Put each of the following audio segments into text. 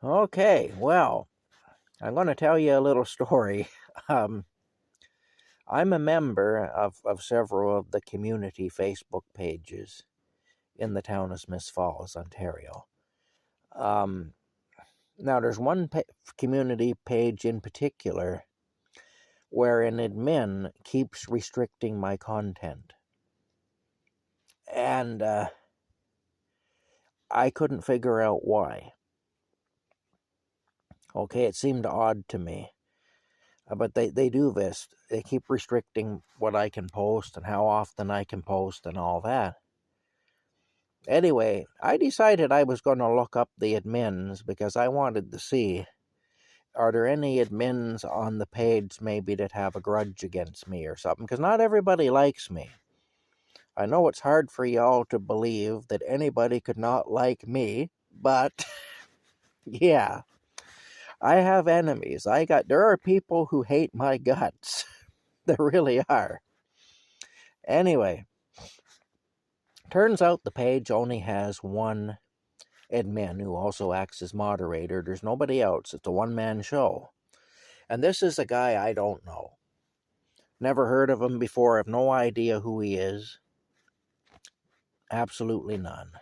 Okay, well, I'm going to tell you a little story. Um, I'm a member of several of the community Facebook pages in the town of Smiths Falls, Ontario. Um, Now, there's one community page in particular where an admin keeps restricting my content. And I couldn't figure out why. Okay, it seemed odd to me. But they do this. They keep restricting what I can post and how often I can post and all that. Anyway, I decided I was going to look up the admins because I wanted to see, are there any admins on the page maybe that have a grudge against me or something? Because not everybody likes me. I know it's hard for y'all to believe that anybody could not like me, but yeah, I have enemies. There are people who hate my guts. There really are. Anyway, turns out the page only has one admin who also acts as moderator. There's nobody else. It's a one-man show. And this is a guy I don't know. Never heard of him before. Have no idea who he is. Absolutely none.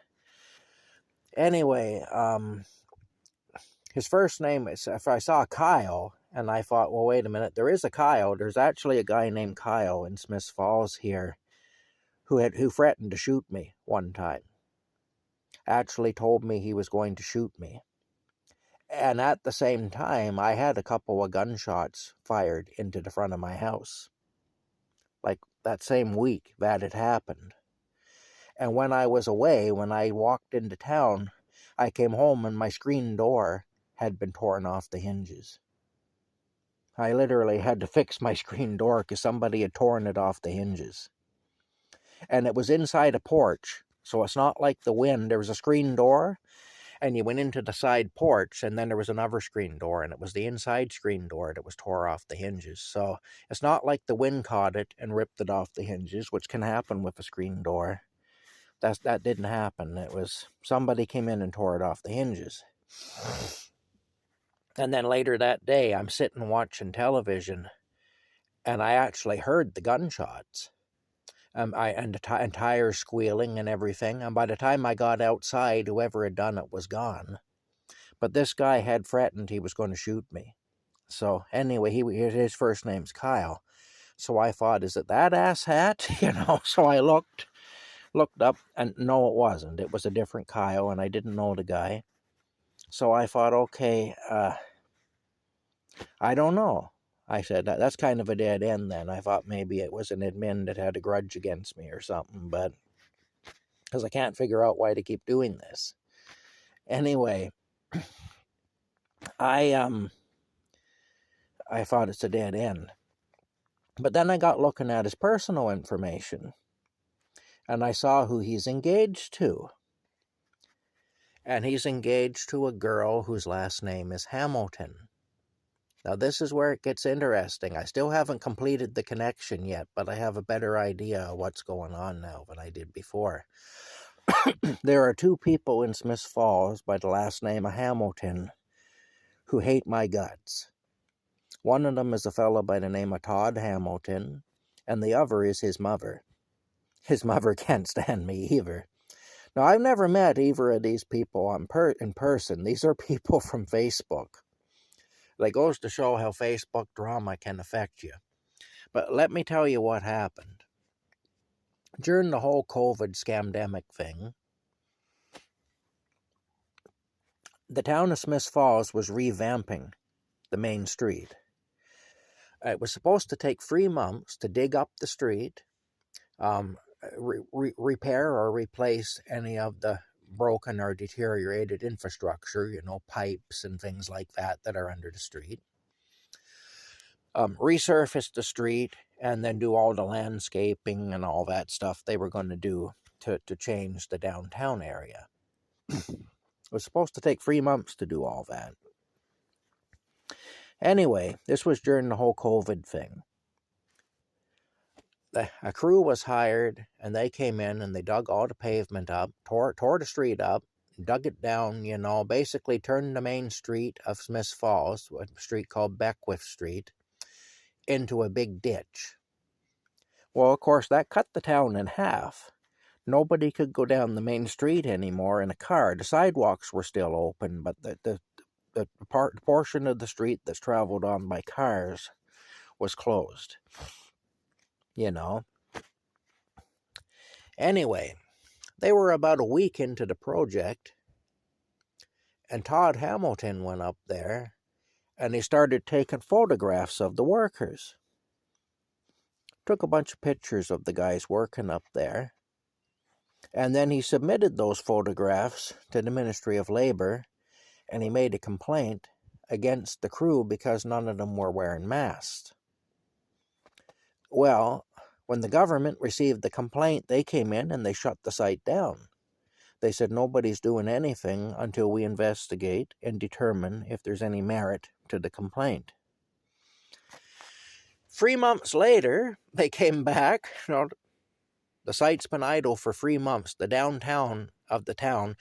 Anyway, his first name is, if I saw Kyle, and I thought, well, wait a minute, there is a Kyle. There's actually a guy named Kyle in Smiths Falls here who threatened to shoot me one time. Actually told me he was going to shoot me. And at the same time, I had a couple of gunshots fired into the front of my house. Like that same week that had happened. And when I was away, when I walked into town, I came home and my screen door had been torn off the hinges. I literally had to fix my screen door because somebody had torn it off the hinges. And it was inside a porch, so it's not like the wind. There was a screen door, and you went into the side porch, and then there was another screen door, and it was the inside screen door that was tore off the hinges. So it's not like the wind caught it and ripped it off the hinges, which can happen with a screen door. That didn't happen. It was somebody came in and tore it off the hinges. And then later that day, I'm sitting watching television, and I actually heard the gunshots. And tires squealing and everything. And by the time I got outside, whoever had done it was gone. But this guy had threatened he was going to shoot me. So anyway, his first name's Kyle. So I thought, is it that asshat? So I looked up, and no, it wasn't. It was a different Kyle, and I didn't know the guy. So I thought, okay, I don't know. I said, that's kind of a dead end then. I thought maybe it was an admin that had a grudge against me or something, but because I can't figure out why to keep doing this. Anyway, I thought it's a dead end. But then I got looking at his personal information, and I saw who he's engaged to. And he's engaged to a girl whose last name is Hamilton. Now, this is where it gets interesting. I still haven't completed the connection yet, but I have a better idea of what's going on now than I did before. There are two people in Smiths Falls by the last name of Hamilton who hate my guts. One of them is a fellow by the name of Todd Hamilton, and the other is his mother. His mother can't stand me either. Now, I've never met either of these people in person. These are people from Facebook. That goes to show how Facebook drama can affect you. But let me tell you what happened. During the whole COVID scamdemic thing, the town of Smiths Falls was revamping the main street. It was supposed to take 3 months to dig up the street, repair or replace any of the broken or deteriorated infrastructure, pipes and things like that are under the street. Resurface the street, and then do all the landscaping and all that stuff they were going to do to change the downtown area. It was supposed to take 3 months to do all that. Anyway, this was during the whole COVID thing. A crew was hired, and they came in and they dug all the pavement up, tore the street up, dug it down, basically turned the main street of Smiths Falls, a street called Beckwith Street, into a big ditch. Well, of course, that cut the town in half. Nobody could go down the main street anymore in a car. The sidewalks were still open, but the portion of the street that's traveled on by cars was closed. Anyway, they were about a week into the project, and Todd Hamilton went up there, and he started taking photographs of the workers. Took a bunch of pictures of the guys working up there, and then he submitted those photographs to the Ministry of Labor, and he made a complaint against the crew because none of them were wearing masks. Well, when the government received the complaint, they came in and they shut the site down. They said nobody's doing anything until we investigate and determine if there's any merit to the complaint. 3 months later, they came back. The site's been idle for 3 months. The downtown of the town,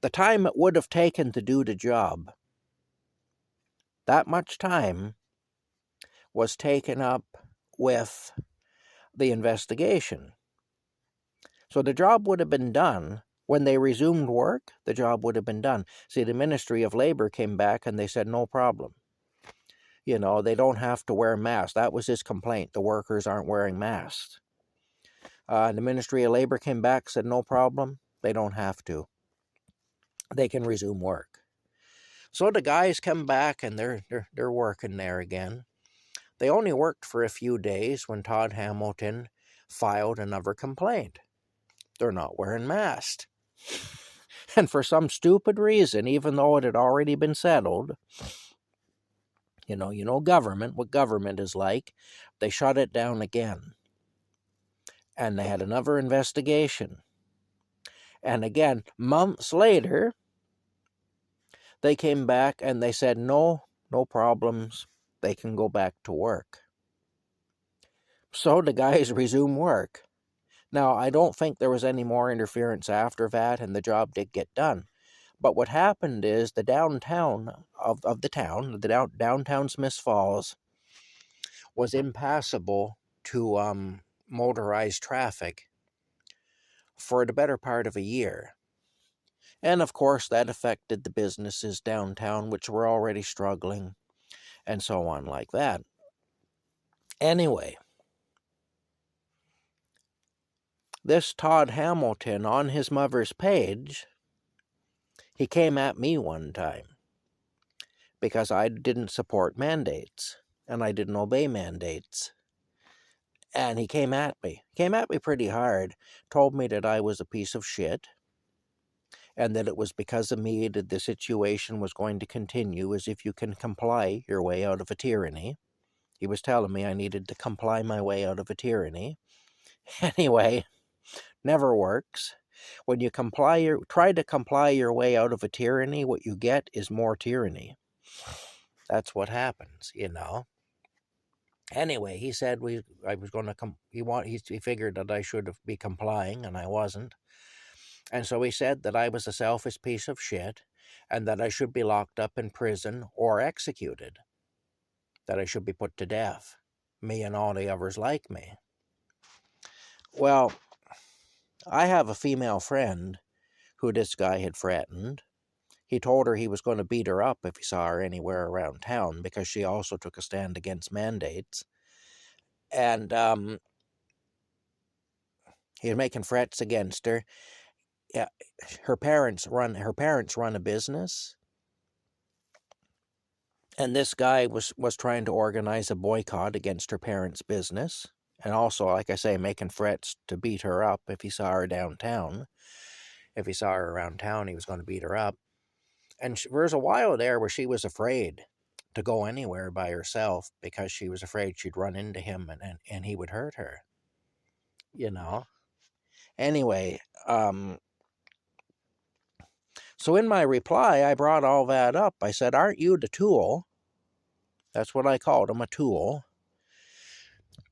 the time it would have taken to do the job, that much time was taken up with the investigation. So the job would have been done. When they resumed work, the job would have been done. See, the Ministry of Labor came back and they said, no problem. They don't have to wear masks. That was his complaint. The workers aren't wearing masks. The Ministry of Labor came back, said, no problem. They don't have to. They can resume work. So the guys come back and they're working there again. They only worked for a few days when Todd Hamilton filed another complaint. They're not wearing masks. And for some stupid reason, even though it had already been settled, government, what government is like, they shut it down again. And they had another investigation. And again, months later, they came back and they said, no problems. They can go back to work. So the guys resumed work. Now, I don't think there was any more interference after that, and the job did get done. But what happened is the downtown of the town, downtown Smiths Falls, was impassable to motorized traffic for the better part of a year. And of course, that affected the businesses downtown, which were already struggling, and so on like that. Anyway, this Todd Hamilton, on his mother's page, he came at me one time because I didn't support mandates and I didn't obey mandates. And he came at me pretty hard, told me that I was a piece of shit and that it was because of me that the situation was going to continue, as if you can comply your way out of a tyranny. He was telling me I needed to comply my way out of a tyranny. Anyway, never works. When you try to comply your way out of a tyranny, what you get is more tyranny. That's what happens, Anyway, he said I was going to he figured that I should be complying, and I wasn't. And so he said that I was a selfish piece of shit, and that I should be locked up in prison or executed. That I should be put to death. Me and all the others like me. Well, I have a female friend who this guy had threatened. He told her he was going to beat her up if he saw her anywhere around town, because she also took a stand against mandates. And he was making threats against her. Yeah, her parents run a business, and this guy was trying to organize a boycott against her parents' business, and also, like I say, making threats to beat her up if he saw her downtown. If he saw her around town, he was going to beat her up. And there was a while there where she was afraid to go anywhere by herself because she was afraid she'd run into him and he would hurt her. Anyway, so in my reply, I brought all that up. I said, aren't you the tool? That's what I called him, a tool.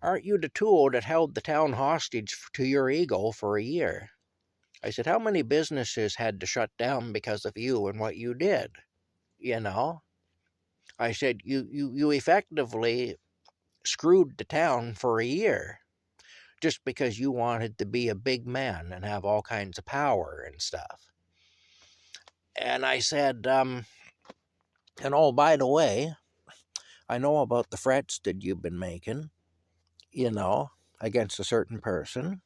Aren't you the tool that held the town hostage to your ego for a year? I said, how many businesses had to shut down because of you and what you did? You know? I said, you effectively screwed the town for a year just because you wanted to be a big man and have all kinds of power and stuff. And I said, and oh, by the way, I know about the threats that you've been making, you know, against a certain person.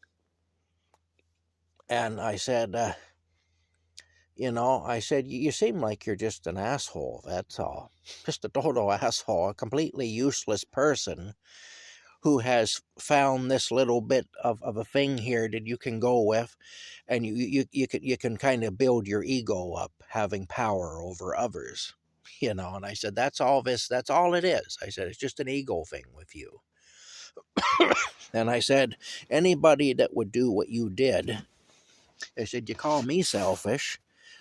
And I said, I said, you seem like you're just an asshole, that's all. Just a total asshole, a completely useless person who has found this little bit of a thing here that you can go with, and you can kind of build your ego up, having power over others. And I said, that's all it is. I said, it's just an ego thing with you. And I said, anybody that would do what you did, I said, you call me selfish.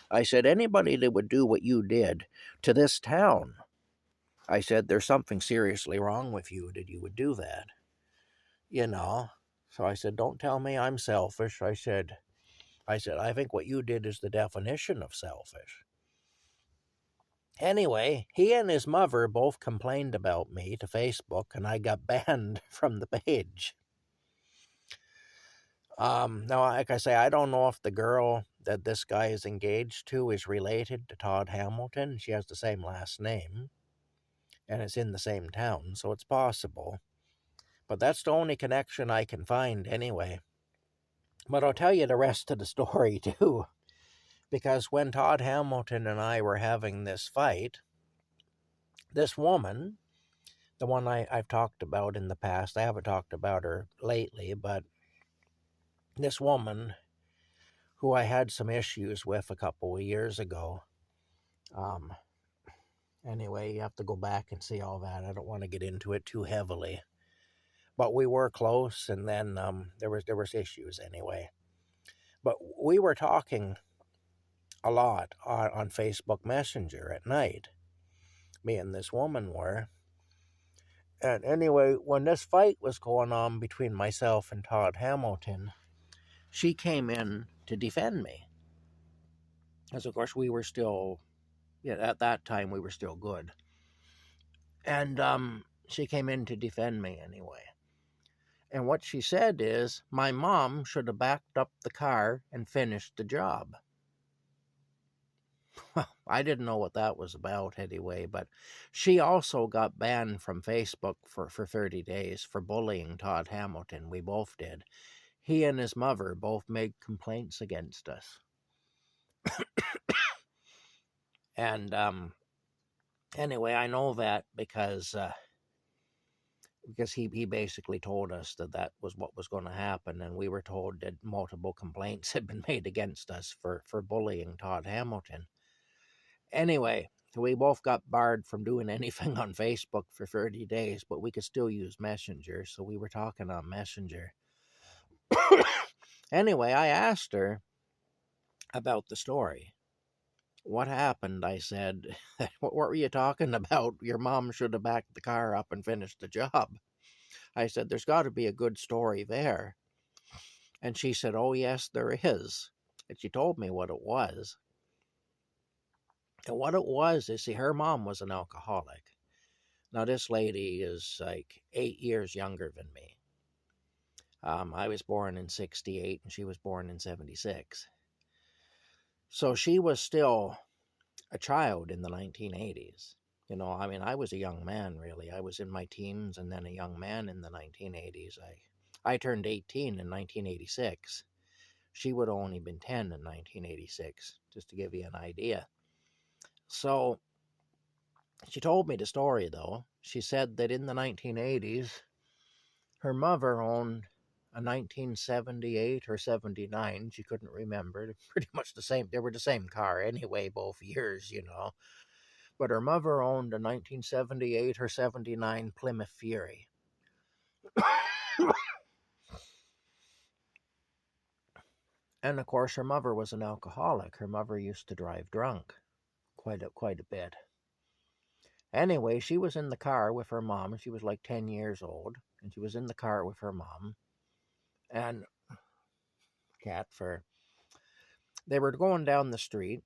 I said, anybody that would do what you did to this town, I said, there's something seriously wrong with you that you would do that. So I said, don't tell me I'm selfish. I said, I think what you did is the definition of selfish. Anyway, he and his mother both complained about me to Facebook, and I got banned from the page. Now, like I say, I don't know if the girl that this guy is engaged to is related to Todd Hamilton. She has the same last name, and it's in the same town, so it's possible. But that's the only connection I can find anyway. But I'll tell you the rest of the story, too. Because when Todd Hamilton and I were having this fight, this woman, the one I've talked about in the past, I haven't talked about her lately, but this woman who I had some issues with a couple of years ago, anyway, you have to go back and see all that. I don't want to get into it too heavily. But we were close, and then there was issues anyway. But we were talking a lot on Facebook Messenger at night. Me and this woman were. And anyway, when this fight was going on between myself and Todd Hamilton, she came in to defend me. Because, of course, we were still, at that time, we were still good. And she came in to defend me anyway. And what she said is, my mom should have backed up the car and finished the job. Well, I didn't know what that was about anyway, but she also got banned from Facebook for 30 days for bullying Todd Hamilton. We both did. He and his mother both made complaints against us. And anyway, I know that because he basically told us that was what was going to happen, and we were told that multiple complaints had been made against us for bullying Todd Hamilton. Anyway, we both got barred from doing anything on Facebook for 30 days, but we could still use Messenger, so we were talking on Messenger. Anyway, I asked her about the story. What happened? I said, what were you talking about? Your mom should have backed the car up and finished the job. I said, there's got to be a good story there. And she said, oh, yes, there is. And she told me what it was. And what it was is, see, her mom was an alcoholic. Now, this lady is like 8 years younger than me. I was born in 68 and she was born in 76. So she was still a child in the 1980s. I was a young man, really. I was in my teens and then a young man in the 1980s. I turned 18 in 1986. She would have only been 10 in 1986, just to give you an idea. So she told me the story, though. She said that in the 1980s, her mother owned a 1978 or 79. She couldn't remember. Pretty much the same. They were the same car anyway, both years, But her mother owned a 1978 or 79 Plymouth Fury. And, of course, her mother was an alcoholic. Her mother used to drive drunk quite a bit. Anyway, she was in the car with her mom. She was like 10 years old. And she was in the car with her mom. And cat fur. They were going down the street,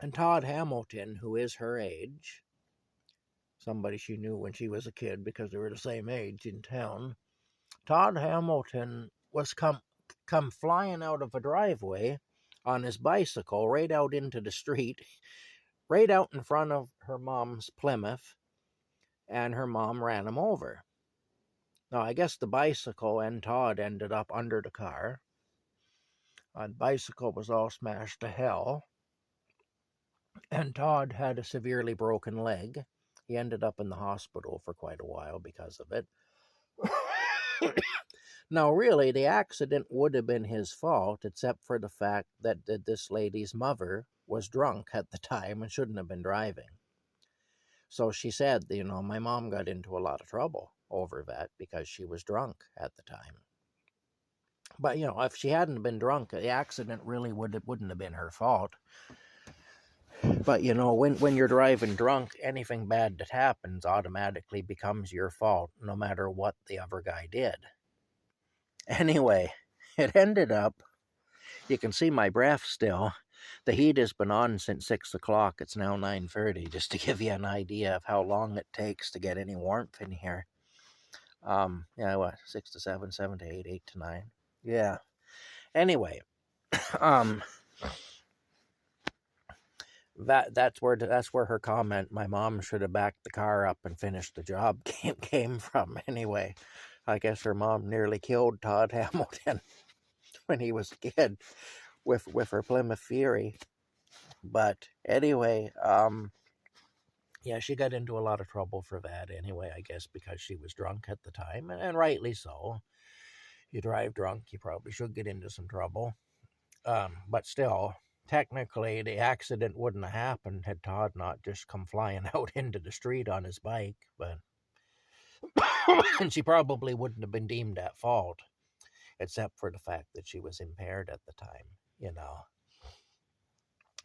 and Todd Hamilton, who is her age, somebody she knew when she was a kid because they were the same age in town, Todd Hamilton was come flying out of a driveway on his bicycle right out into the street, right out in front of her mom's Plymouth, and her mom ran him over. Now, I guess the bicycle and Todd ended up under the car. The bicycle was all smashed to hell, and Todd had a severely broken leg. He ended up in the hospital for quite a while because of it. Now, really, the accident would have been his fault, except for the fact that this lady's mother was drunk at the time and shouldn't have been driving. So she said, my mom got into a lot of trouble over that because she was drunk at the time. But, if she hadn't been drunk, the accident really wouldn't have been her fault. But, when you're driving drunk, anything bad that happens automatically becomes your fault, no matter what the other guy did. Anyway, it ended up, you can see my breath still. The heat has been on since 6 o'clock. It's now 9:30, just to give you an idea of how long it takes to get any warmth in here. 6 to 7, 7 to 8, 8 to 9. Yeah. Anyway, that's where her comment, my mom should have backed the car up and finished the job, came from. Anyway, I guess her mom nearly killed Todd Hamilton when he was a kid with her Plymouth Fury. But anyway, she got into a lot of trouble for that anyway, I guess because she was drunk at the time, and rightly so. You drive drunk, you probably should get into some trouble. But still, technically, the accident wouldn't have happened had Todd not just come flying out into the street on his bike. But and she probably wouldn't have been deemed at fault, except for the fact that she was impaired at the time,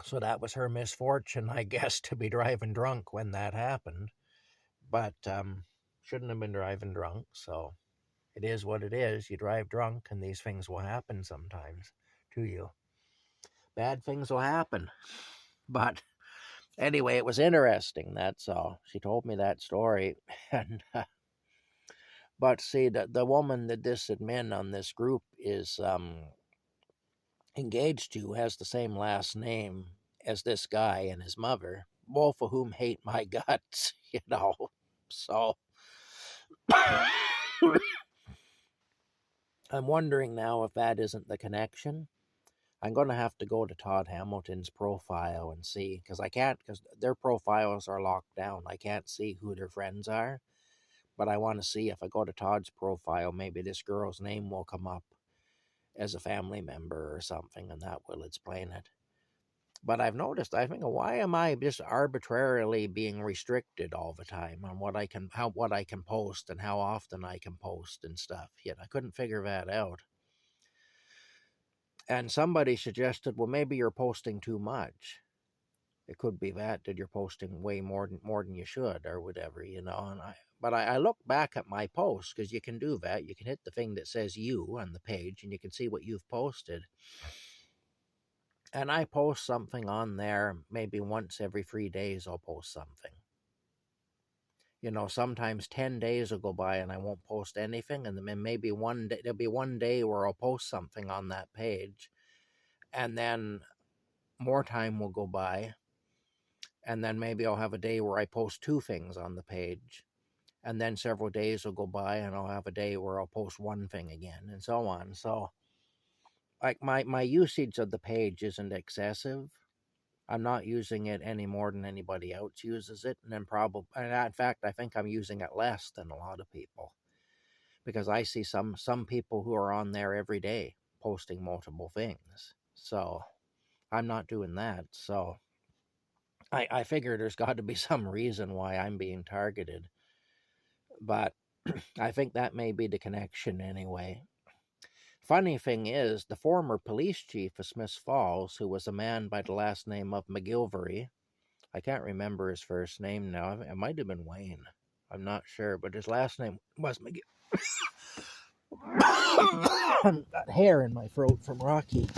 So that was her misfortune, I guess, to be driving drunk when that happened. But shouldn't have been driving drunk, so it is what it is. You drive drunk, and these things will happen sometimes to you. Bad things will happen. But anyway, it was interesting, that's all. She told me that story. And but see, the woman that this admin on this group is engaged to has the same last name as this guy and his mother, both of whom hate my guts, So I'm wondering now if that isn't the connection. I'm going to have to go to Todd Hamilton's profile and see, because their profiles are locked down. I can't see who their friends are, but I want to see if I go to Todd's profile, maybe this girl's name will come up as a family member or something, and that will explain it. But I've noticed, I think, why am I just arbitrarily being restricted all the time on what I can post and how often I can post and stuff? Yet I couldn't figure that out. And somebody suggested, well, maybe you're posting too much. It could be that you're posting way more than you should or whatever, But I look back at my posts, because you can do that. You can hit the thing that says you on the page, and you can see what you've posted. And I post something on there maybe once every 3 days. I'll post something. Sometimes 10 days will go by and I won't post anything, and then maybe there'll be one day where I'll post something on that page, and then more time will go by, and then maybe I'll have a day where I post 2 things on the page, and then several days will go by and I'll have a day where I'll post 1 thing again, and so on. So like my usage of the page isn't excessive. I'm not using it any more than anybody else uses it, and in fact, I think I'm using it less than a lot of people, because I see some people who are on there every day posting multiple things. So I'm not doing that. So I figure there's got to be some reason why I'm being targeted, but I think that may be the connection anyway. Funny thing is, the former police chief of Smiths Falls, who was a man by the last name of McGilvery, I can't remember his first name now. It might have been Wayne. I'm not sure, but his last name was McGilvery. I've got hair in my throat from Rocky.